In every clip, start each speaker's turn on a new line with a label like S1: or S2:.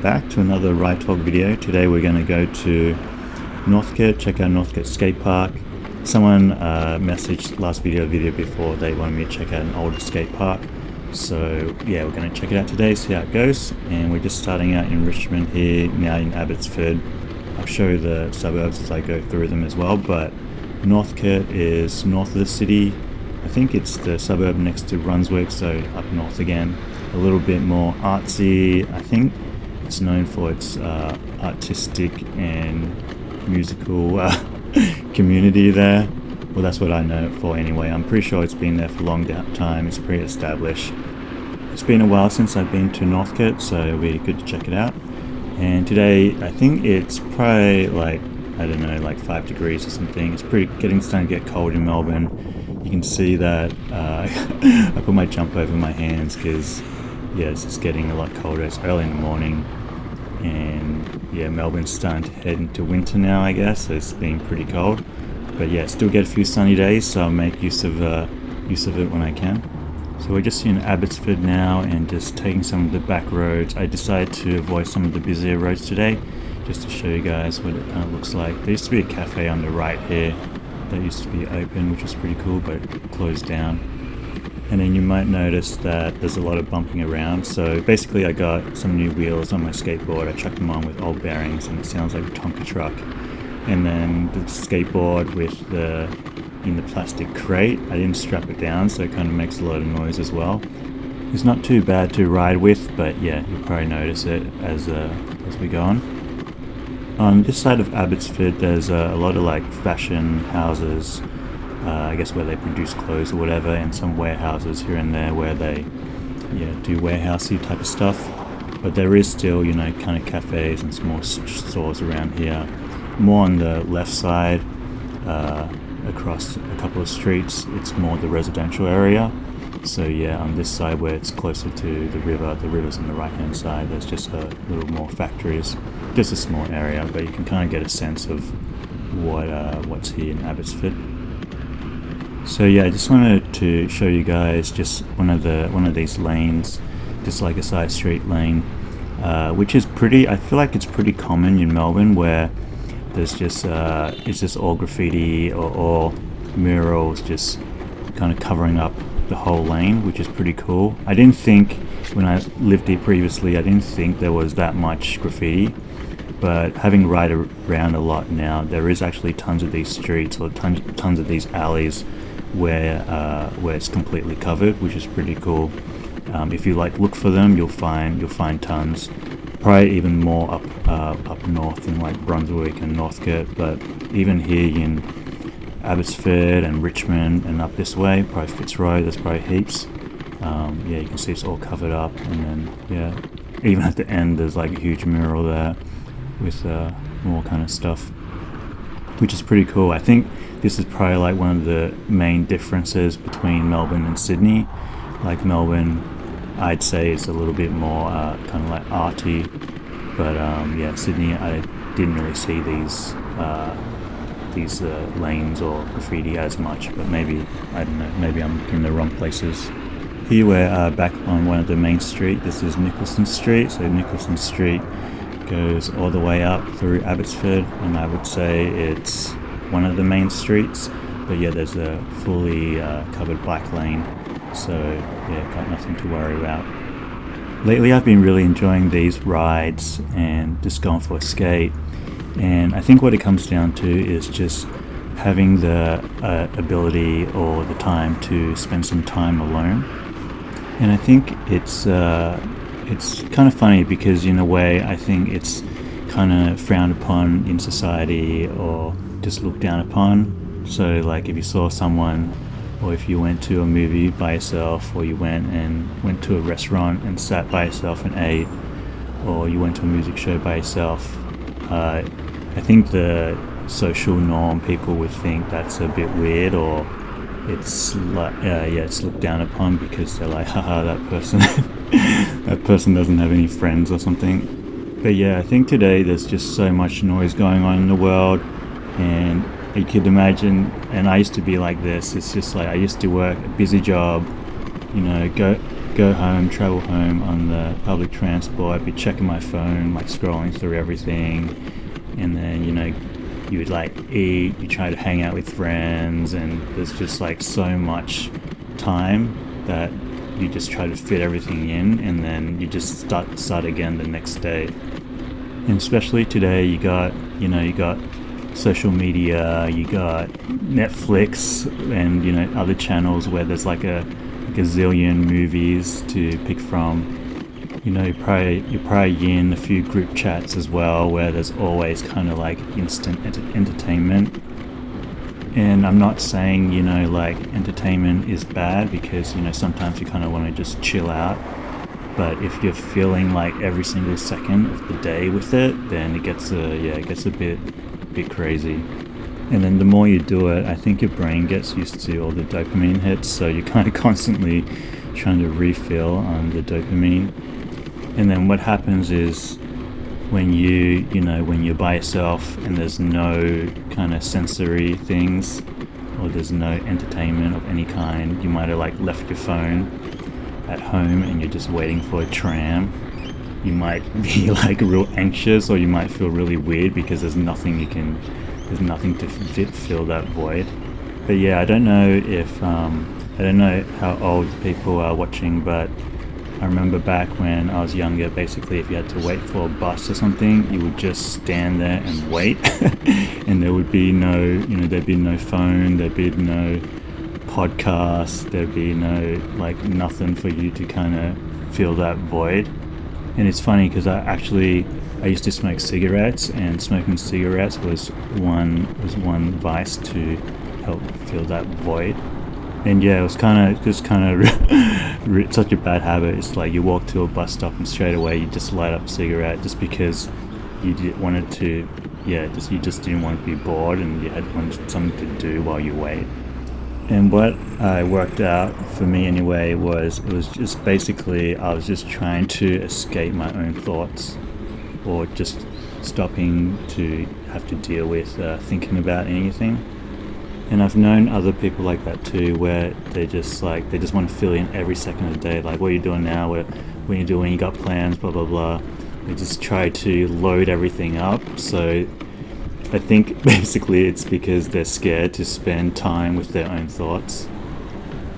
S1: back to another Ride Talk video. Today we're going to go to Northcote, check out Northcote skate park. Someone messaged last video before, they wanted me to check out an older skate park. So yeah, we're going to check it out today, see how it goes. And we're just starting out in Richmond here, now in Abbotsford. I'll show you the suburbs as I go through them as well, but Northcote is north of the city. I think it's the suburb next to Brunswick, so up north again. A little bit more artsy. I think it's known for its artistic and musical community there. Well, that's what I know it for anyway. I'm pretty sure it's been there for a long time. It's pretty established. It's been a while since I've been to Northcote, so it'll be good to check it out. And today, I think it's probably like, I don't know, like 5 degrees or something. It's starting to get cold in Melbourne. You can see that I put my jumper over my hands because yeah, it's just getting a lot colder. It's early in the morning, and yeah, Melbourne's starting to head into winter now, I guess. So it's been pretty cold, but yeah, still get a few sunny days, so I'll make use of it when I can. So we're just in Abbotsford now and just taking some of the back roads. I decided to avoid some of the busier roads today, just to show you guys what it kind of looks like. There used to be a cafe on the right here that used to be open, which was pretty cool, but it closed down. And then you might notice that there's a lot of bumping around. So basically I got some new wheels on my skateboard. I chucked them on with old bearings and it sounds like a Tonka truck. And then the skateboard in the plastic crate, I didn't strap it down, so it kind of makes a lot of noise as well. It's not too bad to ride with, but yeah, you'll probably notice it as we go on. On this side of Abbotsford, there's a lot of like fashion houses, I guess where they produce clothes or whatever, and some warehouses here and there where they do warehousey type of stuff. But there is still, kind of cafes and small stores around here. More on the left side, across a couple of streets, it's more the residential area. So yeah, on this side where it's closer to the river's on the right hand side, there's just a little more factories. Just a small area, but you can kind of get a sense of what's here in Abbotsford. So yeah, I just wanted to show you guys just one of these lanes, just like a side street lane, which is I feel like it's pretty common in Melbourne, where there's just it's just all graffiti or murals just kind of covering up the whole lane, which is pretty cool. I didn't think, when I lived here previously, I didn't think there was that much graffiti, but having ride around a lot now, there is actually tons of these streets or tons of these alleys where it's completely covered, which is pretty cool. If you look for them, you'll find tons. Probably even more up north in like Brunswick and Northcote, but even here in Abbotsford and Richmond and up this way, probably Fitzroy, there's probably heaps. You can see it's all covered up, and then even at the end there's like a huge mural there with more kind of stuff, which is pretty cool. I think this is probably like one of the main differences between Melbourne and Sydney. Like Melbourne, I'd say it's a little bit more kind of like arty, but Sydney, I didn't really see these lanes or graffiti as much, but maybe, I don't know, maybe I'm in the wrong places. Here we're back on one of the main street. This is Nicholson Street. So Nicholson Street goes all the way up through Abbotsford, and I would say it's one of the main streets, but yeah, there's a fully covered bike lane, so yeah, got nothing to worry about. Lately I've been really enjoying these rides and just going for a skate, and I think what it comes down to is just having the ability or the time to spend some time alone. And I think it's kind of funny because in a way I think it's kind of frowned upon in society or just looked down upon. So like if you saw someone, or if you went to a movie by yourself, or you went to a restaurant and sat by yourself and ate, or you went to a music show by yourself, I think the social norm, people would think that's a bit weird, or it's like it's looked down upon because they're like, haha, that person doesn't have any friends or something. But yeah, I think today there's just so much noise going on in the world, and you could imagine, and I used to be like this, it's just like I used to work a busy job, go go home, travel home on the public transport, I'd be checking my phone, like scrolling through everything, and then you would like eat, you try to hang out with friends, and there's just like so much time that you just try to fit everything in, and then you just start again the next day. And especially today, you got social media, you got Netflix, and other channels where there's like a gazillion movies to pick from. You're probably in a few group chats as well, where there's always kind of like instant entertainment. And I'm not saying like entertainment is bad, because sometimes you kind of want to just chill out. But if you're feeling like every single second of the day with it, then it gets a bit crazy. And then the more you do it, I think your brain gets used to all the dopamine hits, so you're kind of constantly trying to refill on the dopamine. And then what happens is when you're by yourself and there's no kind of sensory things, or there's no entertainment of any kind, you might have like left your phone at home and you're just waiting for a tram. You might be like real anxious, or you might feel really weird because there's nothing to fill that void. But yeah, I don't know how old people are watching, but I remember back when I was younger, basically if you had to wait for a bus or something, you would just stand there and wait and there would be there'd be no phone, there'd be no podcast, there'd be no like nothing for you to kind of fill that void. And it's funny because I used to smoke cigarettes, and smoking cigarettes was one vice to help fill that void. And yeah, it was kind of such a bad habit. It's like you walk to a bus stop and straight away you just light up a cigarette, just because you just didn't want to be bored, and you wanted something to do while you wait. And what I worked out for me anyway it was just basically I was just trying to escape my own thoughts, or just stopping to have to deal with thinking about anything. And I've known other people like that too, where they just want to fill in every second of the day, like what are you doing now, what are you doing, you got plans, blah blah blah. They just try to load everything up. So I think basically it's because they're scared to spend time with their own thoughts,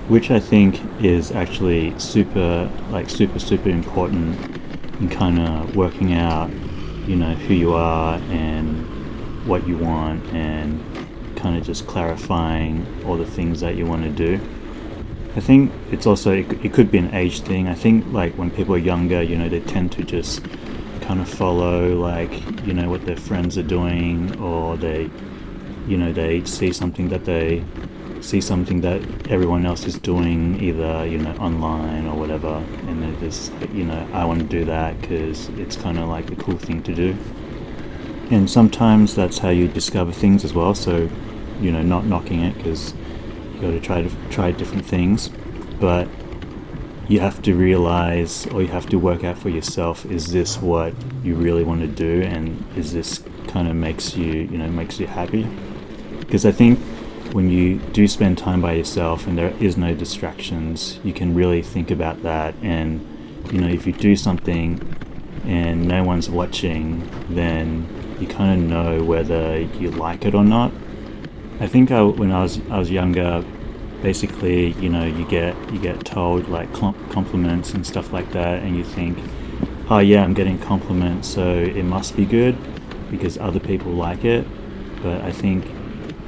S1: which I think is actually super important in kind of working out who you are and what you want, and kind of just clarifying all the things that you want to do. I think it's also, it could be an age thing. I think like when people are younger, they tend to just kind of follow like what their friends are doing, or they see something that everyone else is doing, either online or whatever, and they just I want to do that because it's kind of like the cool thing to do. And sometimes that's how you discover things as well. So not knocking it, because you got to try different things, but you have to realize, or you have to work out for yourself, is this what you really want to do, and is this kind of makes you happy? Because I think when you do spend time by yourself and there is no distractions, you can really think about that. And if you do something and no one's watching, then you kind of know whether you like it or not. I think when I was younger, basically, you get told like compliments and stuff like that, and you think, oh yeah, I'm getting compliments, so it must be good because other people like it. But I think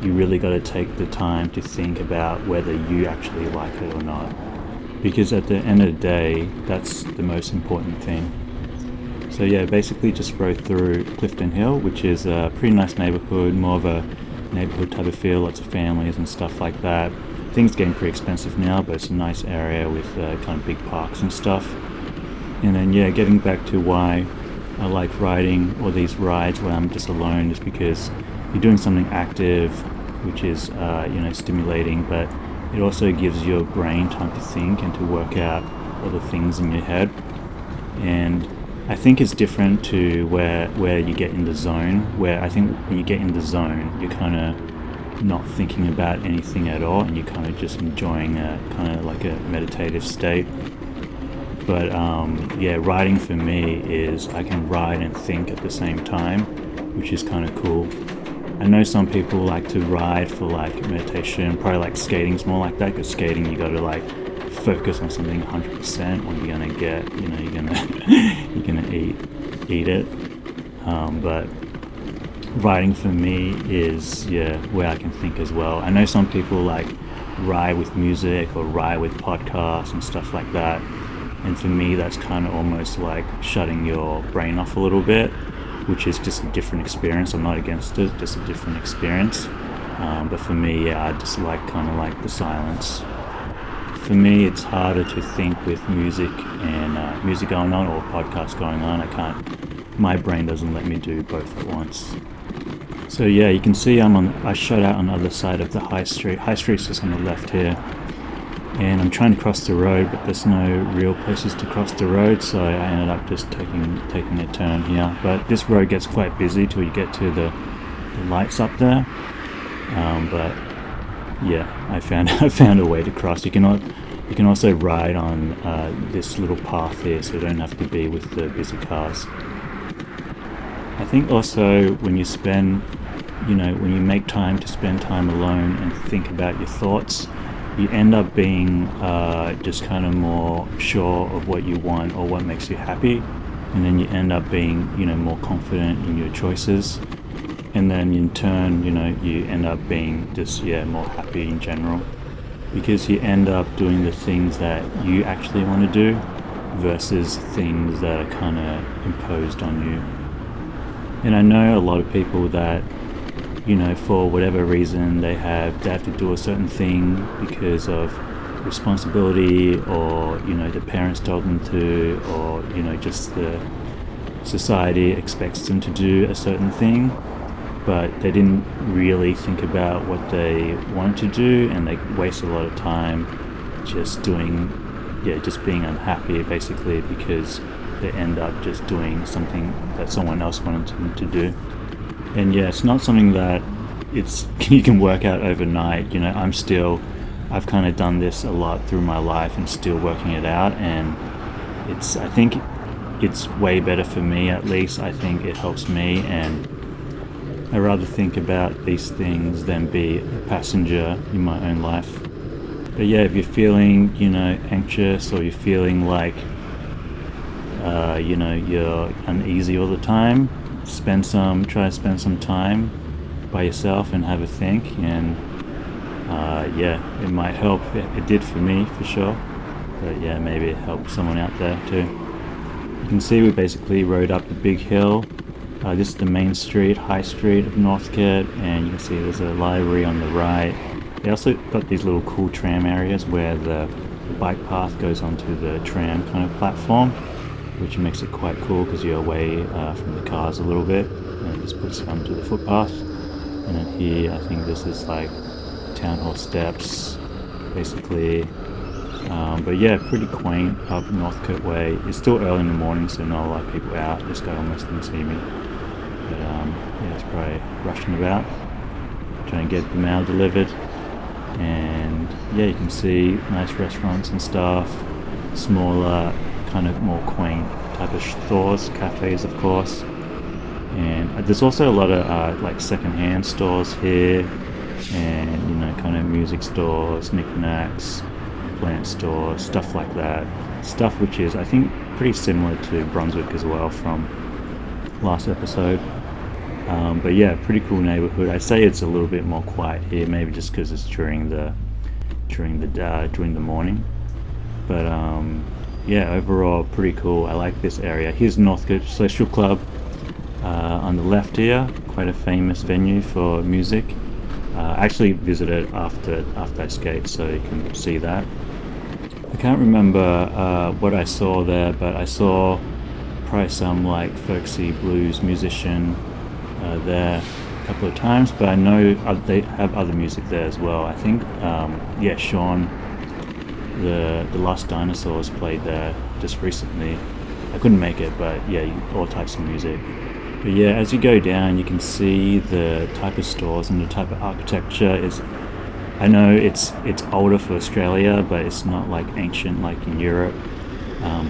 S1: you really got to take the time to think about whether you actually like it or not, because at the end of the day, that's the most important thing. So yeah, basically just rode through Clifton Hill, which is a pretty nice neighbourhood, more of a neighbourhood type of feel, lots of families and stuff like that. Things getting pretty expensive now, but it's a nice area with kind of big parks and stuff. And then yeah, getting back to why I like riding, or these rides where I'm just alone, is because you're doing something active, which is stimulating, but it also gives your brain time to think and to work out all the things in your head. And I think it's different to where you get in the zone, where I think when you get in the zone, you're kind of not thinking about anything at all, and you're kind of just enjoying a kind of like a meditative state. But yeah, riding for me is I can ride and think at the same time, which is kind of cool. I know some people like to ride for like meditation, probably like skating's more like that, because skating you got to like focus on something 100% or you're gonna get, you know, you're gonna eat it. But riding for me is, yeah, where I can think as well. I know some people like ride with music or ride with podcasts and stuff like that, and for me that's kind of almost like shutting your brain off a little bit, which is just a different experience. I'm not against it, just a different experience. But for me, yeah, I just like kind of like the silence. For me, it's harder to think with music and music going on or podcasts going on. My brain doesn't let me do both at once. So yeah, you can see I shut out on the other side of the high street. High street's just on the left here. And I'm trying to cross the road, but there's no real places to cross the road, so I ended up just taking a turn here. But this road gets quite busy till you get to the lights up there. But yeah, I found a way to cross. You can also ride on this little path here, so you don't have to be with the busy cars. I think also when you when you make time to spend time alone and think about your thoughts, you end up being just kind of more sure of what you want or what makes you happy, and then you end up being, more confident in your choices, and then in turn, you end up being just, more happy in general, because you end up doing the things that you actually want to do versus things that are kind of imposed on you. And I know a lot of people that, for whatever reason they have to do a certain thing because of responsibility, or the parents told them to, or just the society expects them to do a certain thing, but they didn't really think about what they wanted to do, and they waste a lot of time just being unhappy basically, because they end up just doing something that someone else wanted them to do. And yeah, it's not something that you can work out overnight. I've kind of done this a lot through my life and still working it out, and I think it's way better for me, at least. I think it helps me, and I rather think about these things than be a passenger in my own life. But yeah, if you're feeling, anxious, or you're feeling like, you're uneasy all the time, try to spend some time by yourself and have a think, and it might help. It did for me, for sure, but yeah, maybe it helped someone out there too. You can see we basically rode up the big hill. This is the main street, High Street of Northcote, and you can see there's a library on the right. They also got these little cool tram areas where the bike path goes onto the tram kind of platform, which makes it quite cool because you're away from the cars a little bit, and it just puts it onto the footpath. And then here, I think this is like town hall steps, basically. But yeah, pretty quaint up Northcote Way. It's still early in the morning, so not a lot of people out. This guy almost didn't see me. But it's probably rushing about, trying to get the mail delivered. And yeah, you can see nice restaurants and stuff, smaller, kind of more quaint type of stores, cafes of course. And there's also a lot of like second-hand stores here, and kind of music stores, knickknacks, plant stores, stuff like that. Stuff which is, I think, pretty similar to Brunswick as well from last episode. But yeah, pretty cool neighborhood. I say it's a little bit more quiet here, maybe just because it's during the morning. But yeah, overall pretty cool. I like this area. Here's Northcote Social Club on the left here, quite a famous venue for music. I actually visited after I skate, so you can see that. I can't remember what I saw there, but I saw probably some like folksy blues musician there a couple of times, but I know they have other music there as well. I think Sean, the Lost Dinosaurs played there just recently. I couldn't make it, but yeah, all types of music. But yeah, as you go down, you can see the type of stores and the type of architecture. I know it's older for Australia, but it's not like ancient like in Europe.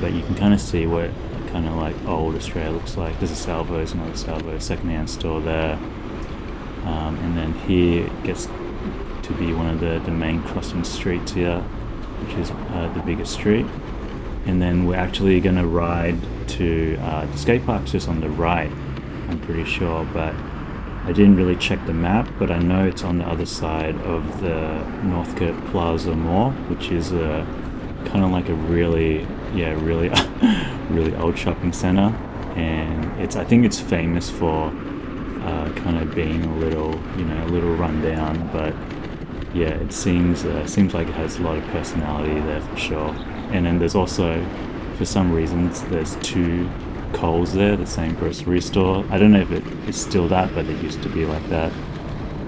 S1: but you can kind of see what kind of like old Australia looks like. There's a Salvo's, another Salvo, second-hand store there, and then here it gets to be one of the main crossing streets here, which is the biggest street. And then we're actually going to ride to the skate park's just on the right, I'm pretty sure, but I didn't really check the map, but I know it's on the other side of the Northcote Plaza Mall, which is kind of like a really really old shopping center, and I think it's famous for kind of being a little run down, but yeah, it seems like it has a lot of personality there for sure. And then there's also, for some reasons, there's two Coles there, the same grocery store. I don't know if it is still that, but it used to be like that.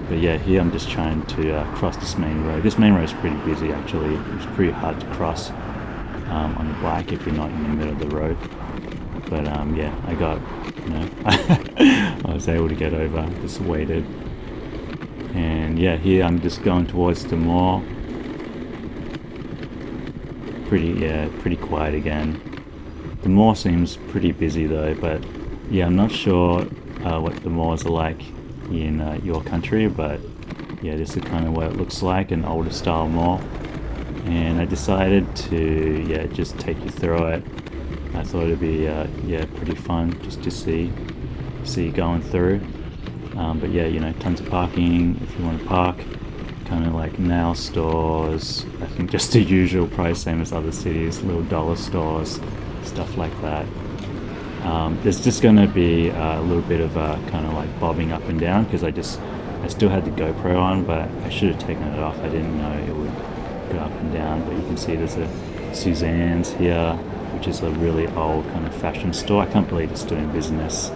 S1: But yeah, here I'm just trying to cross this main road. This main road is pretty busy actually. It's pretty hard to cross on a bike if you're not in the middle of the road. But yeah, I got, I was able to get over, just waited. And yeah, here I'm just going towards the mall. Pretty quiet again. The mall seems pretty busy though, but yeah, I'm not sure what the malls are like in your country, but yeah, this is kind of what it looks like, an older style mall. And I decided to just take you through it. I thought it'd be pretty fun just to see going through. But yeah, tons of parking if you want to park. Kind of like nail stores, I think just the usual price, same as other cities, little dollar stores, stuff like that. There's just going to be a little bit of kind of like bobbing up and down because I still had the GoPro on, but I should have taken it off. I didn't know it would go up and down, but you can see there's a Suzanne's here, which is a really old kind of fashion store. I can't believe it's doing business.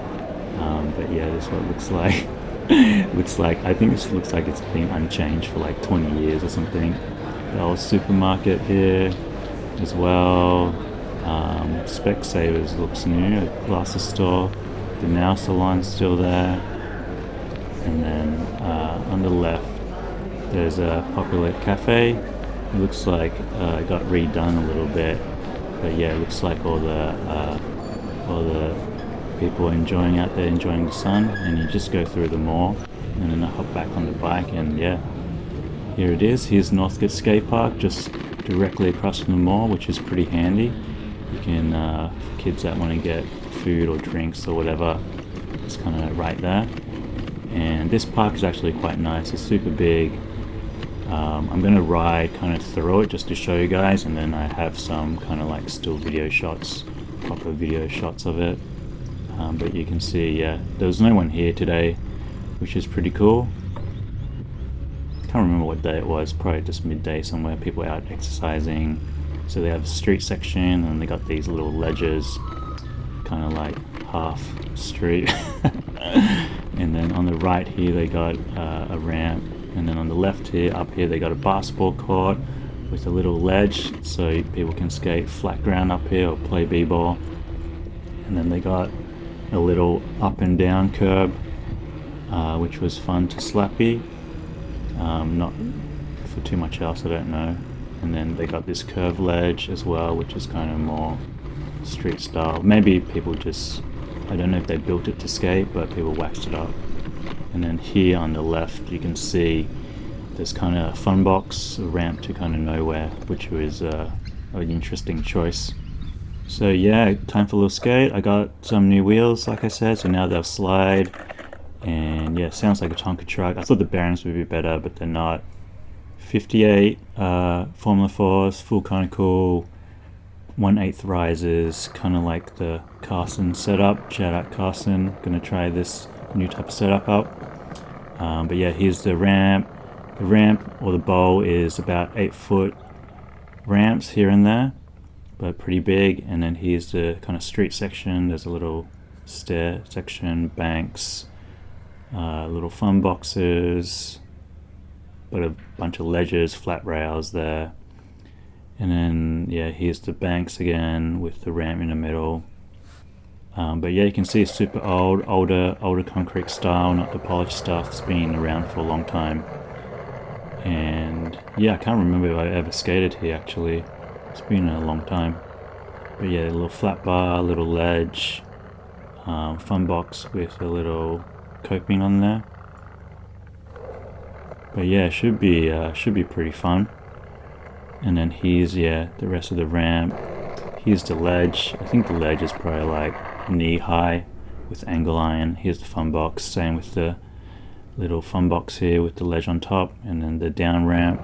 S1: But yeah, this is what it looks like. I think this looks like it's been unchanged for like 20 years or something. The old supermarket here as well. Specsavers looks new, a glasses store. The nail salon's still there. And then on the left there's a popular cafe. It looks like it got redone a little bit, but yeah, it looks like all the people enjoying out there, enjoying the sun. And you just go through the mall, and then I hop back on the bike, and yeah, here it is. Here's Northcote Skate Park, just directly across from the mall, which is pretty handy. You can, for kids that want to get food or drinks or whatever, it's kind of right there. And this park is actually quite nice. It's super big. I'm going to ride kind of through it just to show you guys, and then I have some kind of like still video shots, proper video shots of it. But you can see, yeah, there was no one here today, which is pretty cool. Can't remember what day it was, probably just midday somewhere. People out exercising. So they have a street section, and they got these little ledges, kind of like half street. And then on the right here they got a ramp, and then on the left here, up here, they got a basketball court with a little ledge so people can skate flat ground up here or play b-ball. And then they got a little up and down curb, which was fun to slappy. Not for too much else, I don't know. And then they got this curved ledge as well, which is kind of more street style. Maybe people just, I don't know if they built it to skate, but people waxed it up. And then here on the left you can see there's kind of a fun box, a ramp to kind of nowhere, which was an interesting choice. So yeah, time for a little skate. I got some new wheels, like I said, so now they'll slide. And yeah, sounds like a Tonka truck. I thought the bearings would be better, but they're not. 58 Formula 4s, full conical, 1/8 risers, kind of like the Carson setup. Shout out Carson, gonna try this new type of setup out. But yeah, here's the ramp. The ramp, or the bowl, is about 8-foot ramps here and there, but pretty big. And then here's the kind of street section. There's a little stair section, banks, little fun boxes, but a bunch of ledges, flat rails there. And then yeah, here's the banks again with the ramp in the middle. But yeah, you can see it's super older concrete style, not the polished stuff. It's been around for a long time. And yeah, I can't remember if I ever skated here actually. It's been a long time. But yeah, a little flat bar, little ledge, fun box with a little coping on there. But yeah, should be pretty fun. And then here's the rest of the ramp. Here's the ledge. I think the ledge is probably like knee high with angle iron. Here's the fun box, same with the little fun box here with the ledge on top, and then the down ramp,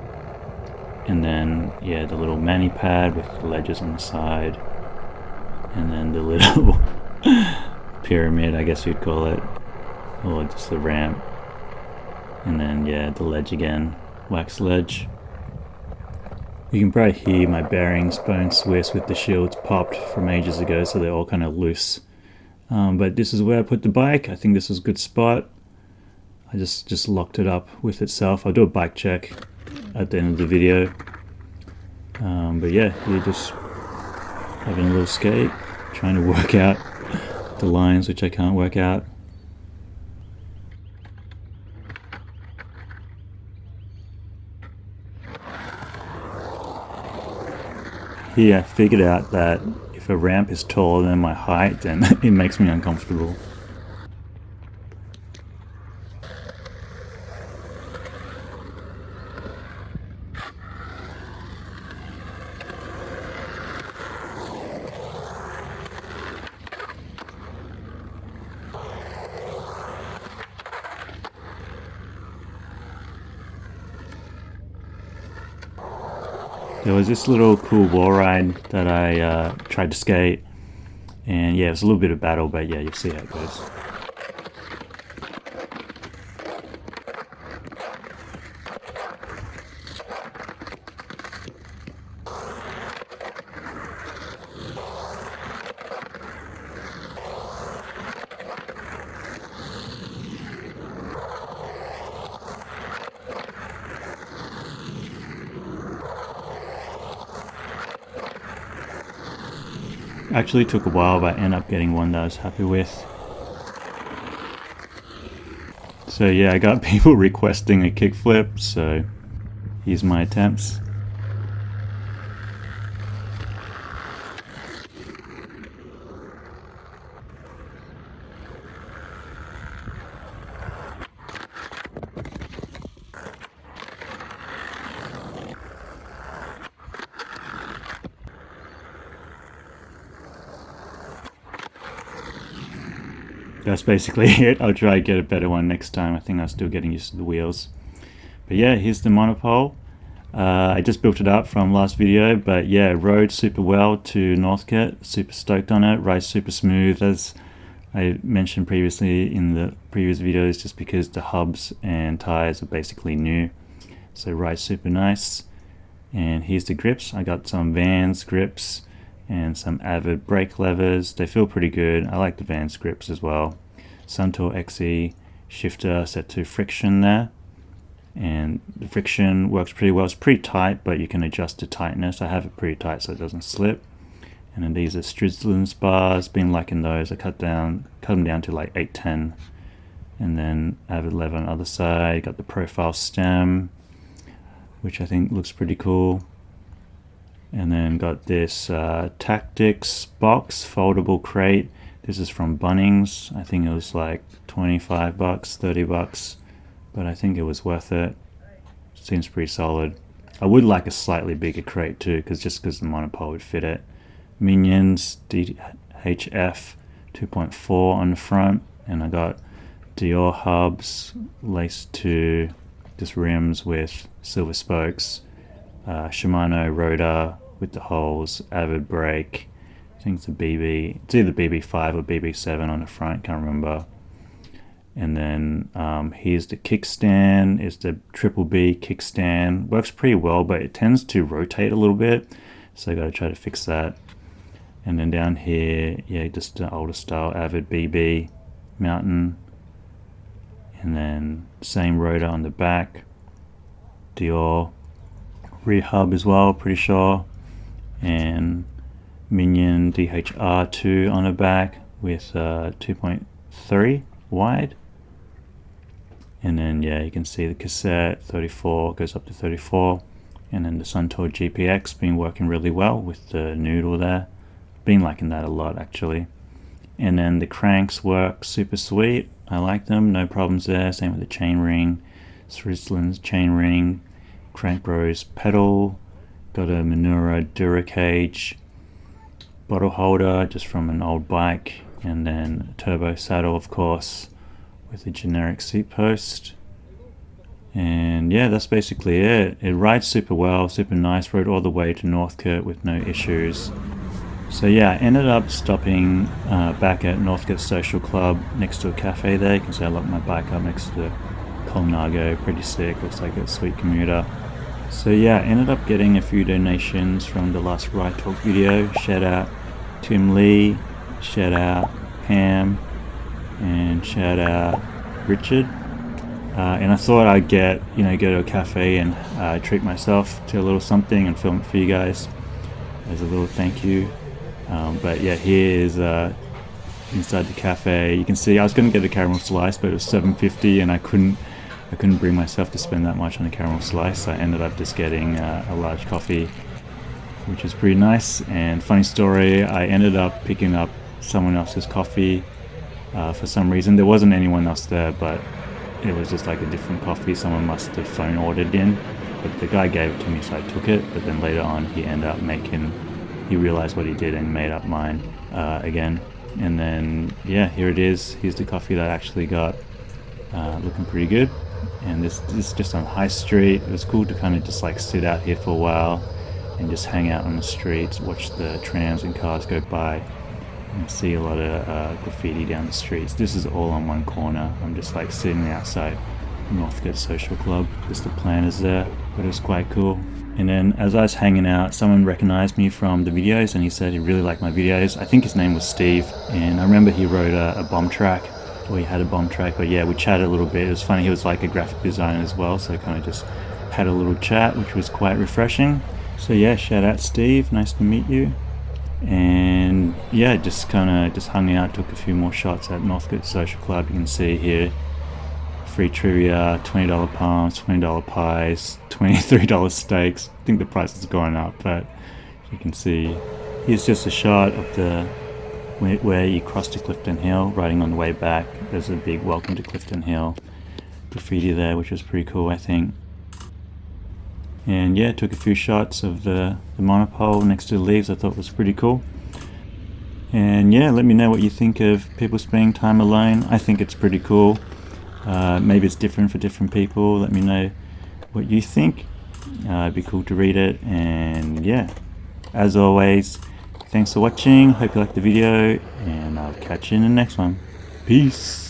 S1: and then the little mani pad with the ledges on the side, and then the little pyramid, I guess you'd call it, or just the ramp, and then the ledge again, wax ledge. You can probably hear my bearings bone Swiss with the shields popped from ages ago, so they're all kind of loose. But this is where I put the bike. I think this is a good spot. I just locked it up with itself. I'll do a bike check at the end of the video. But yeah, you're just having a little skate, trying to work out the lines, which I can't work out. Here I figured out that if a ramp is taller than my height, then it makes me uncomfortable. There was this little cool wall ride that I tried to skate, and it was a little bit of battle, but you'll see how it goes. Actually took a while, but I ended up getting one that I was happy with. So I got people requesting a kickflip, so here's my attempts. That's basically it. I'll try to get a better one next time. I think I'm still getting used to the wheels. But here's the monopole. I just built it up from last video, but rode super well to Northcote. Super stoked on it. Rides super smooth, as I mentioned previously in the previous videos, just because the hubs and tires are basically new. So rides super nice. And here's the grips. I got some Vans grips and some Avid brake levers. They feel pretty good. I like the Vans grips as well. Suntour XE shifter set to friction there, and the friction works pretty well. It's pretty tight, but you can adjust the tightness. I have it pretty tight so it doesn't slip. And then these are Stridsland's bars. Been liking those. I cut them down to like 810. And then Avid lever on the other side. Got the profile stem, which I think looks pretty cool. And then got this Tactics box foldable crate. This is from Bunnings. I think it was like 25 bucks, 30 bucks, but I think it was worth it. Seems pretty solid. I would like a slightly bigger crate too, because the monopole would fit it. Minions DHF 2.4 on the front, and I got Dior hubs laced to just rims with silver spokes. Shimano rotor with the holes, Avid brake. I think it's a BB. It's either BB5 or BB7 on the front. Can't remember. And then here's the kickstand. It's the Triple B kickstand. Works pretty well, but it tends to rotate a little bit, so I got to try to fix that. And then down here, just the older style Avid BB mountain. And then same rotor on the back. Dior rear hub as well, pretty sure. And Minion DHR2 on the back with 2.3 wide. And then you can see the cassette 34 goes up to 34. And then the Suntour GPX been working really well with the noodle there. been liking that a lot actually. And then the cranks work super sweet. I like them, no problems there. Same with the chain ring, Switzerland's chain ring, Crank Bros pedal, got a Manura Duracage bottle holder just from an old bike, and then a turbo saddle of course with a generic seat post. And yeah, that's basically it. It rides super well, super nice. Rode all the way to Northcote with no issues. So yeah, I ended up stopping back at Northcote Social Club next to a cafe there. You can see I locked my bike up next to the Colnago, pretty sick, looks like a sweet commuter. So yeah, I ended up getting a few donations from the last Ride Talk video. Shout out Tim Lee, shout out Pam, and shout out Richard. And I thought I'd go to a cafe and treat myself to a little something and film it for you guys as a little thank you. But yeah, here is inside the cafe. You can see I was going to get a caramel slice, but it was $7.50 and I couldn't bring myself to spend that much on a caramel slice. So I ended up just getting a large coffee, which is pretty nice. And funny story, I ended up picking up someone else's coffee for some reason. There wasn't anyone else there, but it was just like a different coffee. Someone must have phone ordered in, but the guy gave it to me, so I took it. But then later on, he realized what he did and made up mine again. And then yeah, here it is. Here's the coffee that I actually got, looking pretty good. And this is just on High Street. It was cool to kind of just like sit out here for a while and just hang out on the streets, watch the trams and cars go by, and see a lot of graffiti down the streets. This is all on one corner. I'm just like sitting outside Northcote Social Club. Just the planters there, but it was quite cool. And then as I was hanging out, someone recognized me from the videos and he said he really liked my videos. I think his name was Steve, and I remember he wrote a bomb track, or he had a bomb track, but yeah, we chatted a little bit. It was funny, he was like a graphic designer as well, so kind of just had a little chat, which was quite refreshing. So yeah, shout out Steve, nice to meet you. And yeah, just hung out, took a few more shots at Northcote Social Club. You can see here, free trivia, $20 palms, $20 pies, $23 steaks. I think the price has gone up, but you can see here's just a shot of where you cross to Clifton Hill. Riding on the way back, there's a big welcome to Clifton Hill graffiti there, which was pretty cool, I think. And yeah, took a few shots of the monopole next to the leaves. I thought was pretty cool. And yeah, let me know what you think of people spending time alone. I think it's pretty cool. Maybe it's different for different people. Let me know what you think. It'd be cool to read it. And yeah, as always, thanks for watching. Hope you liked the video, and I'll catch you in the next one. Peace.